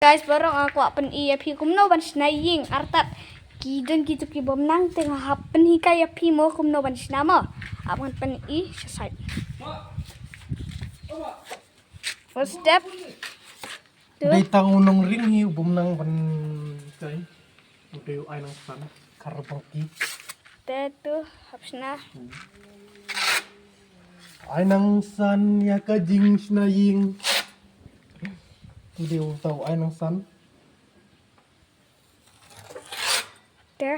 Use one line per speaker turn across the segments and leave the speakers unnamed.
Guys, barang aku akan phi kumno ban shna jing artat kidon gitu ki bom nang tengah happen hikai phi mo kumno ban shna mo apan pen sesai. First step.
Day tangunong ring hi bom nang ban kai. Udah Ainangsan karbangki.
Tu hapsna.
Ainangsan ya ka jing shna jing. Dia tahu Ainangsan.
Te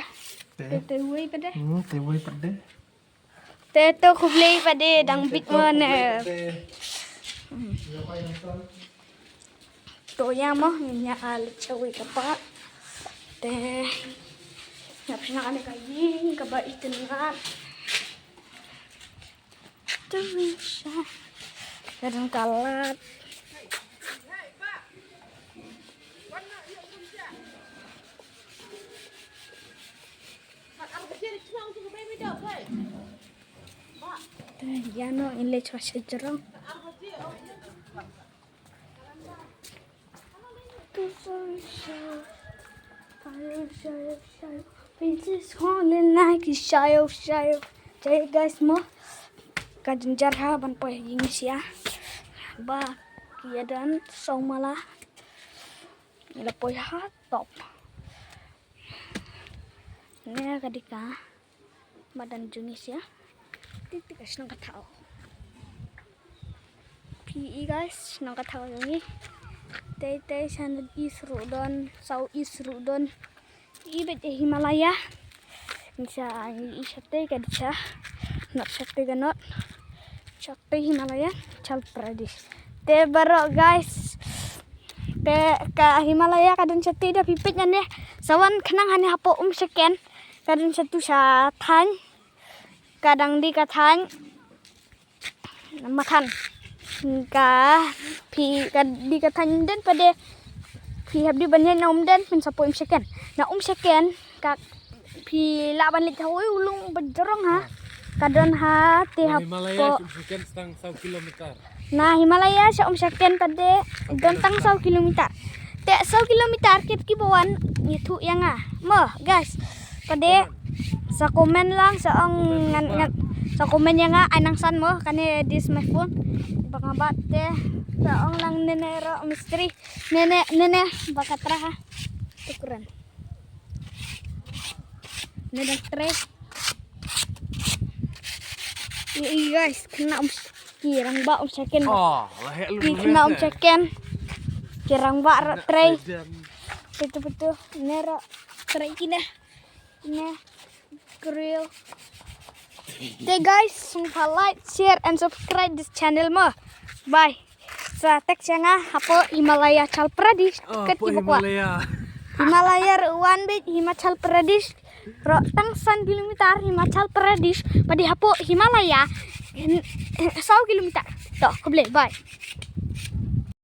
wei pada.
Te wei pada.
Te tu kublei pada dang big mana. Tu yang mah nya al cewek kapak. Te hapsna ane kajing kaba itengat. Tu bisa. Kadang kalat. Ya no in lech was jerong. Princess calling like a shayo. Jadi guys mo kadang jarha ban poy Indonesia. Ba kia dan somala. Ila poy ha top. Nè kadika badan Indonesia. Titik nang katao. PE guys nang katao ini. Tay sana east Rudon, south east Rudon. Ibet Himalaya. Insya isate kadcha. Not sate ganot. Chatte Himalaya, Chal Pradesh. Te baro guys. Te ka Himalaya kadang sate dah pipit nya ne. Sawan kenang hane hapo second. Kadang satu sa than. Kadang di kathan makan ka phi di kathan den pada phi habdi banyan na den pin sapo second na second ka phi la ban lit hoi ulung bajrong ha kadon ha te hapo
second stang 100 kilometer.
Nah Himalaya sa second pada don tang 100 kilometer te 100 kilometer kit ki bawan itu yang mo guys pada sa komen lang sa ang sa komen yang Ainangsan mo kani this my phone bangabat te sa ang lang nenero misteri nene bakatra ha tukuran nene tre guys kena kirang ba second kena second kirang ba tre betul nero tre kina ne grill. Hey guys, sumpa like, share, and subscribe this channel mo. Bye. Sa text yang hapo Himalaya Chal Pradesh. Ket Himalaya ruan bit Himachal Pradesh. Ro tang 100 kilometer Himachal Pradesh. Padi hapo Himalaya 100 kilometer. Toh, bye.